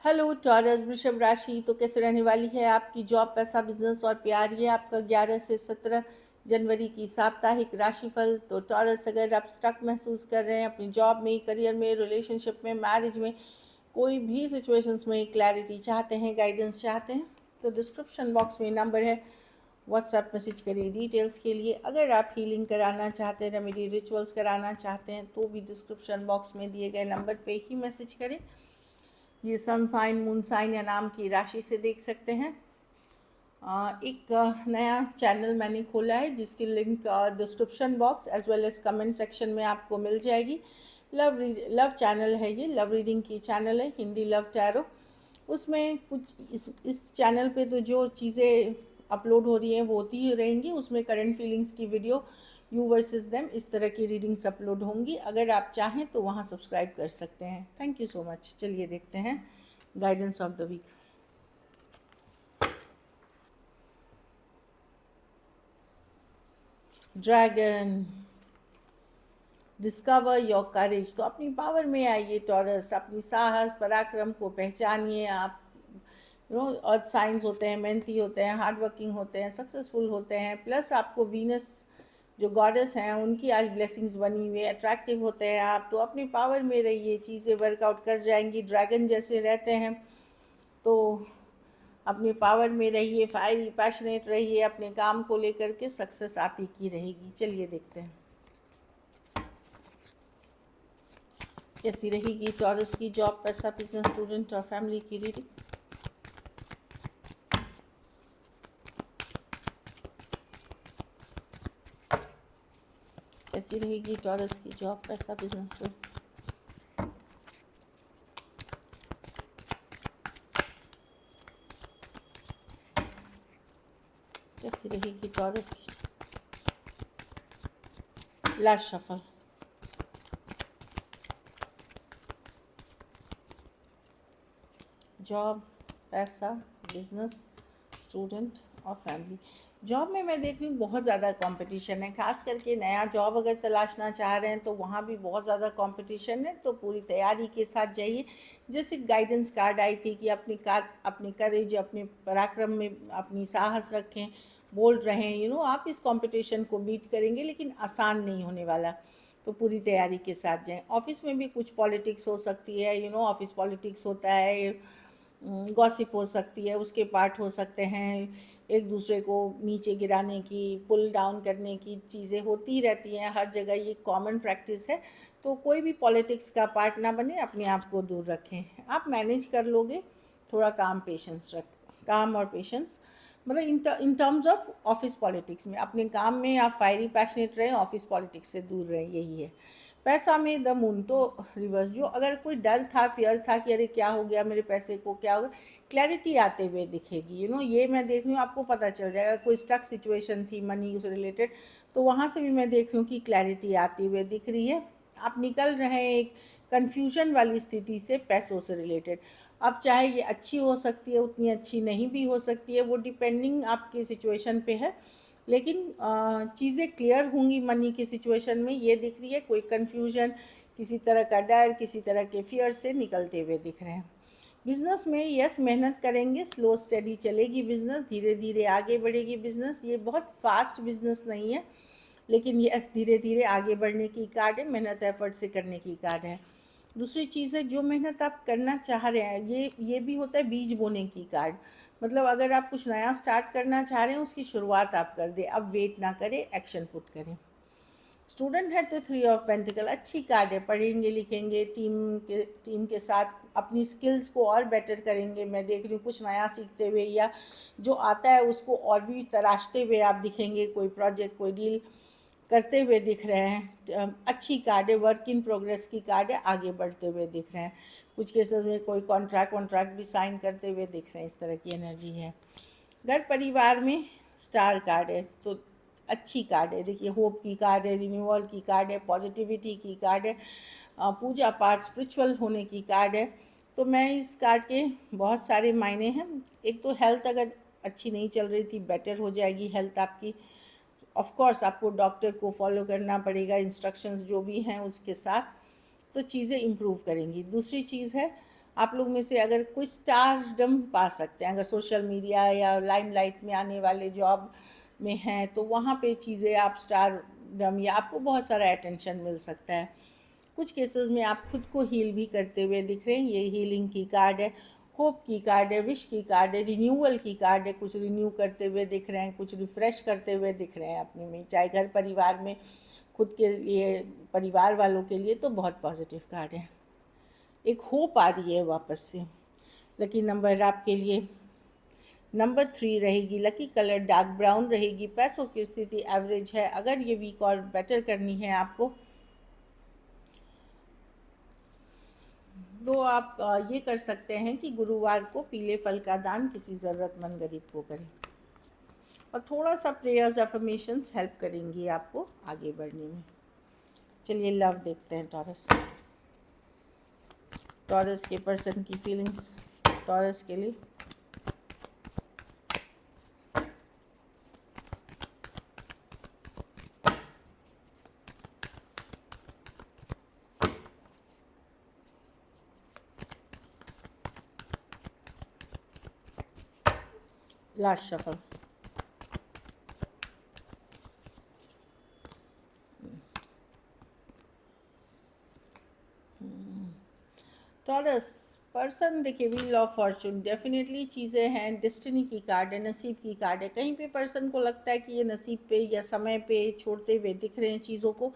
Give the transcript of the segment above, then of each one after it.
Hello taurus वृषभ राशि। तो कैसे रहने वाली है आपकी जॉब, पैसा, बिजनेस और प्यार। ये आपका 11 से 17 जनवरी की साप्ताहिक राशिफल। तो टॉरस, अगर आप स्टक महसूस कर रहे हैं अपनी जॉब में, करियर में, रिलेशनशिप में, मैरिज में, कोई भी सिचुएशंस में क्लैरिटी चाहते हैं, गाइडेंस चाहते हैं, तो डिस्क्रिप्शन बॉक्स में नंबर है, व्हाट्सएप मैसेज करिए डिटेल्स के लिए। अगर आप हीलिंग कराना चाहते हैं, रेमेडी रिचुअल्स कराना चाहते हैं, तो भी डिस्क्रिप्शन बॉक्स में दिए गए नंबर पे ही मैसेज करें। ये सन साइन, मून साइन या नाम की राशि से देख सकते हैं। एक नया चैनल मैंने खोला है जिसकी link description box as well as comment section में आपको मिल जाएगी। लव चैनल है, ये लव रीडिंग की चैनल है, हिंदी लव टैरो। उसमें कुछ इस चैनल पे तो जो चीज़ें अपलोड हो रही हैं वो होती ही रहेंगी। उसमें करंट फीलिंग्स की वीडियो, यू वर्सेस देम, इस तरह की रीडिंग्स अपलोड होंगी। अगर आप चाहें तो वहाँ सब्सक्राइब कर सकते हैं। Thank you so much. चलिए देखते हैं guidance of the week. Dragon, discover your courage. तो अपनी पावर में आइए टॉरस, अपनी साहस पराक्रम को पहचानिए। आप अर्थ साइंस होते हैं, मेहनती होते हैं, हार्ड वर्किंग होते हैं, सक्सेसफुल होते हैं। प्लस आपको वीनस जो गॉडेस हैं उनकी आज ब्लेसिंग्स बनी हुई है, अट्रैक्टिव होते हैं आप। तो अपनी पावर में रहिए, चीज़ें वर्कआउट कर जाएंगी। ड्रैगन जैसे रहते हैं तो अपनी पावर में रहिए, फायरी पैशनेट रहिए, अपने काम को लेकर के सक्सेस आप ही की रहेगी। चलिए देखते हैं कैसी रहेगी टॉरस की जॉब, पैसा, बिजनेस, स्टूडेंट और फैमिली की रीडिंग। कैसी रहेगी टॉरस की जॉब, पैसा, बिजनेस, स्टूडेंट। कैसी रहेगी टॉरस की लास्ट शफल। जॉब, पैसा, बिजनेस, स्टूडेंट और फैमिली। जॉब में मैं देख रही हूँ बहुत ज़्यादा कंपटीशन है, खास करके नया जॉब अगर तलाशना चाह रहे हैं तो वहाँ भी बहुत ज़्यादा कंपटीशन है। तो पूरी तैयारी के साथ जाइए। जैसे गाइडेंस कार्ड आई थी कि अपनी करेज, अपने पराक्रम में अपनी साहस रखें, बोल्ड रहें। आप इस कंपटीशन को बीट करेंगे, लेकिन आसान नहीं होने वाला। तो पूरी तैयारी के साथ जाएं। ऑफिस में भी कुछ पॉलिटिक्स हो सकती है, ऑफिस पॉलिटिक्स होता है, गॉसिप हो सकती है, उसके पार्ट हो सकते हैं, एक दूसरे को नीचे गिराने की, पुल डाउन करने की चीज़ें होती रहती हैं हर जगह, ये कॉमन प्रैक्टिस है। तो कोई भी पॉलिटिक्स का पार्ट ना बने, अपने आप को दूर रखें। आप मैनेज कर लोगे। थोड़ा काम और पेशेंस, मतलब in terms of office politics में, अपने काम में आप फायरी पैशनेट रहें, ऑफिस पॉलिटिक्स से दूर रहें, यही है। पैसा में द मून तो रिवर्स। जो अगर कोई डर था, फियर था कि अरे क्या हो गया मेरे पैसे को, क्या हो गया, क्लैरिटी आते हुए दिखेगी। ये मैं देख रही हूँ, आपको पता चल जाएगा। कोई स्टक सिचुएशन थी मनी से रिलेटेड, तो वहाँ से भी मैं देख रही हूँ कि क्लैरिटी आती हुए दिख रही है। आप निकल रहे हैं एक कन्फ्यूजन वाली स्थिति से, पैसों से रिलेटेड। अब चाहे ये अच्छी हो सकती है, उतनी अच्छी नहीं भी हो सकती है, वो डिपेंडिंग आपकी सिचुएशन पे है। लेकिन चीज़ें क्लियर होंगी मनी की सिचुएशन में, ये दिख रही है। कोई कन्फ्यूजन, किसी तरह का डर, किसी तरह के फियर से निकलते हुए दिख रहे हैं। बिज़नेस में यस, मेहनत करेंगे, स्लो स्टडी चलेगी बिज़नेस, धीरे धीरे आगे बढ़ेगी बिज़नेस। ये बहुत फास्ट बिज़नेस नहीं है, लेकिन यस, धीरे धीरे आगे बढ़ने की कार्ड है, मेहनत एफर्ट से करने की कार्ड है। दूसरी चीज़ है, जो मेहनत आप करना चाह रहे हैं, ये भी होता है बीज बोने की कार्ड। मतलब अगर आप कुछ नया स्टार्ट करना चाह रहे हैं, उसकी शुरुआत आप कर दें, अब वेट ना करें, एक्शन पुट करें। स्टूडेंट है तो 3 ऑफ पेंटिकल अच्छी कार्ड है। पढ़ेंगे लिखेंगे, टीम के साथ अपनी स्किल्स को और बेटर करेंगे। मैं देख रही हूँ कुछ नया सीखते हुए, या जो आता है उसको और भी तराशते हुए आप दिखेंगे। कोई प्रोजेक्ट, कोई डील करते हुए दिख रहे हैं। अच्छी कार्ड है, वर्क इन प्रोग्रेस की कार्ड है, आगे बढ़ते हुए दिख रहे हैं। कुछ केसेस में कोई कॉन्ट्रैक्ट भी साइन करते हुए दिख रहे हैं, इस तरह की एनर्जी है। घर परिवार में स्टार कार्ड है, तो अच्छी कार्ड है। देखिए, होप की कार्ड है, रिन्यूअल की कार्ड है, पॉजिटिविटी की कार्ड है, पूजा पाठ, स्पिरिचुअल होने की कार्ड है। तो मैं इस कार्ड के बहुत सारे मायने हैं। एक तो हेल्थ अगर अच्छी नहीं चल रही थी, बेटर हो जाएगी हेल्थ आपकी। ऑफ कोर्स आपको डॉक्टर को फॉलो करना पड़ेगा, इंस्ट्रक्शंस जो भी हैं उसके साथ, तो चीज़ें इम्प्रूव करेंगी। दूसरी चीज़ है, आप लोग में से अगर कोई स्टारडम पा सकते हैं, अगर सोशल मीडिया या लाइमलाइट में आने वाले जॉब में हैं तो वहाँ पे चीज़ें आप स्टारडम या आपको बहुत सारा अटेंशन मिल सकता है। कुछ केसेस में आप खुद को हील भी करते हुए दिख रहे हैं, ये हीलिंग की कार्ड है, होप की कार्ड है, विश की कार्ड है, रिन्यूअल की कार्ड है, कुछ रिन्यू करते हुए दिख रहे हैं, कुछ रिफ़्रेश करते हुए दिख रहे हैं अपने में, चाहे घर परिवार में, खुद के लिए, परिवार वालों के लिए, तो बहुत पॉजिटिव कार्ड है। एक होप आ रही है वापस से। लकी नंबर आपके लिए नंबर 3 रहेगी, लकी कलर डार्क ब्राउन रहेगी, पैसों की स्थिति एवरेज है। अगर ये वीक और बेटर करनी है आपको तो आप ये कर सकते हैं कि गुरुवार को पीले फल का दान किसी ज़रूरतमंद गरीब को करें, और थोड़ा सा प्रेयर्स अफर्मेशंस हेल्प करेंगी आपको आगे बढ़ने में। चलिए लव देखते हैं टॉरस के पर्सन की फीलिंग्स टॉरस के लिए। Last shuffle. टॉरस पर्सन देखिए, व्हील ऑफ फॉर्चून डेफिनेटली चीज़ें हैं, डेस्टिनी की कार्ड है, नसीब की कार्ड है। कहीं पे पर्सन को लगता है कि ये नसीब पे या समय पे छोड़ते हुए दिख रहे हैं चीज़ों को।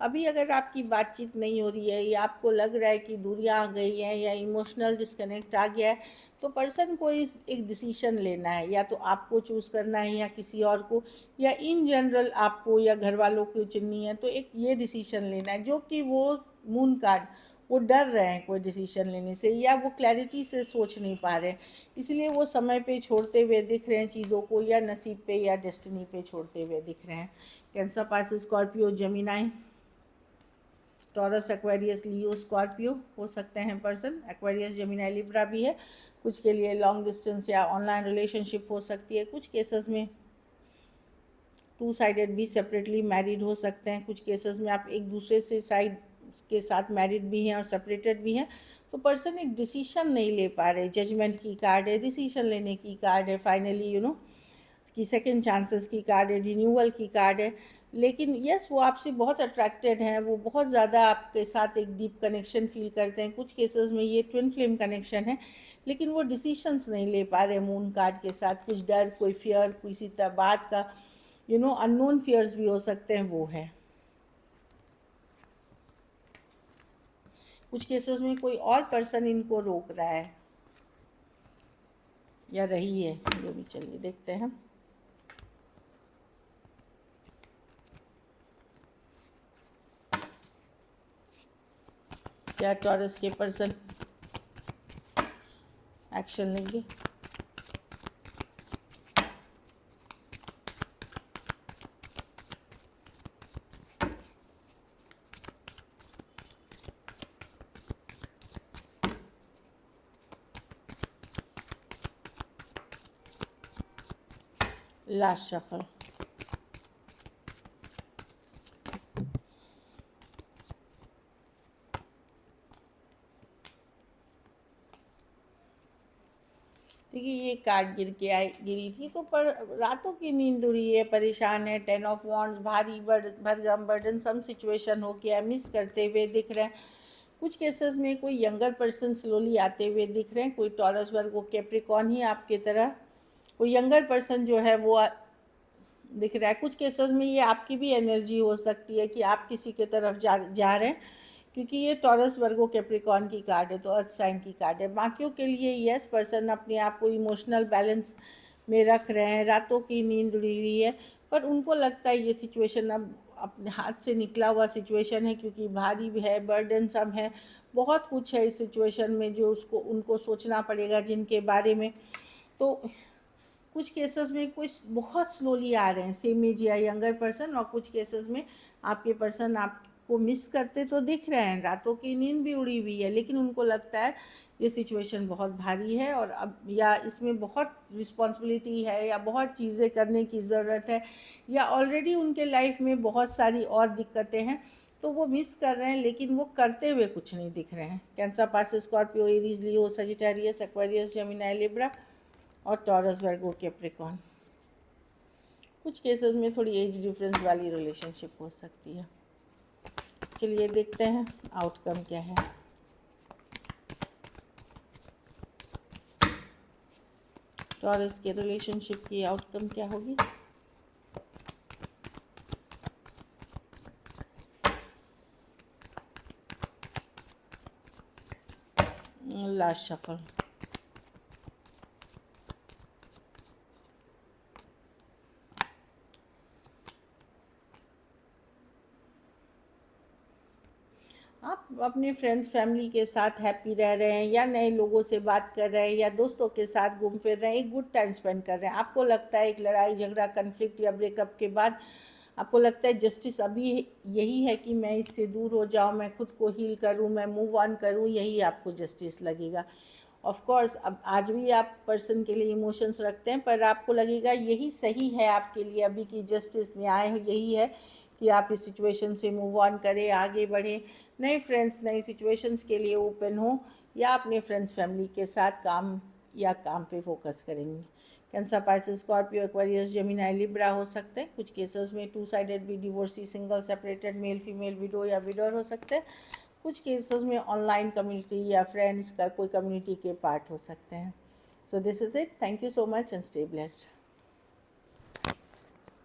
अभी अगर आपकी बातचीत नहीं हो रही है या आपको लग रहा है कि दूरियां आ गई हैं या इमोशनल डिस्कनेक्ट आ गया है, तो पर्सन को एक डिसीजन लेना है, या तो आपको चूज़ करना है या किसी और को, या इन जनरल आपको या घर वालों को चुननी है। तो एक ये डिसीजन लेना है जो कि वो मून कार्ड, वो डर रहे हैं कोई डिसीजन लेने से, या वो क्लैरिटी से सोच नहीं पा रहे हैं, इसलिए वो समय पे छोड़ते हुए दिख रहे हैं चीज़ों को, या नसीब पे या डेस्टिनी पे छोड़ते हुए दिख रहे हैं। Cancer, Pisces, Scorpio, Gemini, Taurus, Aquarius, Leo, Scorpio हो सकते हैं पर्सन। एक्वेरियस, जेमिनी, लिब्रा भी है। कुछ के लिए लॉन्ग डिस्टेंस या ऑनलाइन रिलेशनशिप हो सकती है। कुछ केसेस में टू साइडेड भी सेपरेटली मैरिड हो सकते हैं। कुछ केसेस में आप एक दूसरे से साइड के साथ मैरिड भी हैं और सेपरेटेड भी हैं। तो पर्सन एक डिसीजन नहीं ले पा रहे। जजमेंट की कार्ड है, डिसीजन लेने की कार्ड है, फाइनली कि सेकंड चांसेस की कार्ड है, रिन्यूअल की कार्ड है। लेकिन यस, वो आपसे बहुत अट्रैक्टेड हैं, वो बहुत ज़्यादा आपके साथ एक डीप कनेक्शन फील करते हैं। कुछ केसेस में ये ट्विन फ्लेम कनेक्शन है, लेकिन वो डिसीशंस नहीं ले पा रहे मून कार्ड के साथ। कुछ डर, कोई फियर, किसी बात का अननोन फियर्स भी हो सकते हैं, वो है। कुछ केसेस में कोई और पर्सन इनको रोक रहा है या रही है, ये भी चलिए देखते हैं। क्या टॉरस के पर्सन एक्शन लेंगे? Last shuffle. देखिए, ये कार्ड गिरी थी, तो पर रातों की नींद उड़ी है, परेशान है। 10 ऑफ वॉन्ड्स, भारी भरगम बर्डन सम सिचुएशन हो गया, मिस करते हुए दिख रहे हैं। कुछ केसेस में कोई यंगर पर्सन स्लोली आते हुए दिख रहे हैं। कोई टॉरस, वर्गो, कैप्रिकॉर्न ही आपकी तरह कोई यंगर पर्सन जो है वो दिख रहा है। कुछ केसेस में ये आपकी भी एनर्जी हो सकती है कि आप किसी के तरफ जा रहे हैं, क्योंकि ये टॉरस, वर्गो, कैप्रिकॉर्न की कार्ड है, तो अर्थ साइन की कार्ड है। बाकियों के लिए यस, पर्सन अपने आप को इमोशनल बैलेंस में रख रहे हैं, रातों की नींद उड़ी हुई है, पर उनको लगता है ये सिचुएशन अब अपने हाथ से निकला हुआ सिचुएशन है, क्योंकि भारी भी है, बर्डन सम है, बहुत कुछ है इस सिचुएशन में जो उनको सोचना पड़ेगा, जिनके बारे में। तो कुछ केसेस में कुछ बहुत स्लोली आ रहे हैं, सेम एज या यंगर पर्सन, और कुछ केसेस में आपके पर्सन आपको मिस करते तो दिख रहे हैं, रातों की नींद भी उड़ी हुई है, लेकिन उनको लगता है ये सिचुएशन बहुत भारी है, और अब या इसमें बहुत रिस्पॉन्सिबिलिटी है, या बहुत चीज़ें करने की ज़रूरत है, या ऑलरेडी उनके लाइफ में बहुत सारी और दिक्कतें हैं। तो वो मिस कर रहे हैं, लेकिन वो करते हुए कुछ नहीं दिख रहे हैं। कैंसर, पाइसेस, स्कॉर्पियो, एरीज, लियो, सजिटेरियस, एक्वेरियस, जेमिनी, लिब्रा और टॉरस, वर्गो, कैप्रिकॉर्न। कुछ केसेस में थोड़ी एज डिफरेंस वाली रिलेशनशिप हो सकती है। चलिए देखते हैं आउटकम क्या है। टॉरस के रिलेशनशिप की आउटकम क्या होगी? Last shuffle. आप अपने फ्रेंड्स फैमिली के साथ हैप्पी रह रहे हैं या नए लोगों से बात कर रहे हैं या दोस्तों के साथ घूम फिर रहे हैं, एक गुड टाइम स्पेंड कर रहे हैं। आपको लगता है एक लड़ाई झगड़ा कन्फ्लिक्ट या ब्रेकअप के बाद आपको लगता है जस्टिस अभी यही है कि मैं इससे दूर हो जाऊं, मैं खुद को हील करूं, मैं मूव ऑन करूं, यही आपको जस्टिस लगेगा। ऑफ कोर्स अब आज भी आप पर्सन के लिए इमोशंस रखते हैं, पर आपको लगेगा यही सही है आपके लिए अभी की जस्टिस, न्याय यही है कि आप इस सिचुएशन से मूव ऑन करें, आगे बढ़ें, नए फ्रेंड्स नई सिचुएशंस के लिए ओपन हो, या अपने फ्रेंड्स फैमिली के साथ काम पे फोकस करेंगे। Cancer, Pisces, Scorpio, Aquarius, Gemini, Libra हो सकते हैं। कुछ केसेस में 2 साइडेड भी, divorcee, single, separated, male female, window या विडोर हो सकते हैं। कुछ केसेस में ऑनलाइन कम्युनिटी या फ्रेंड्स का कोई कम्युनिटी के पार्ट हो सकते हैं। So this is it. Thank you so much and stay blessed.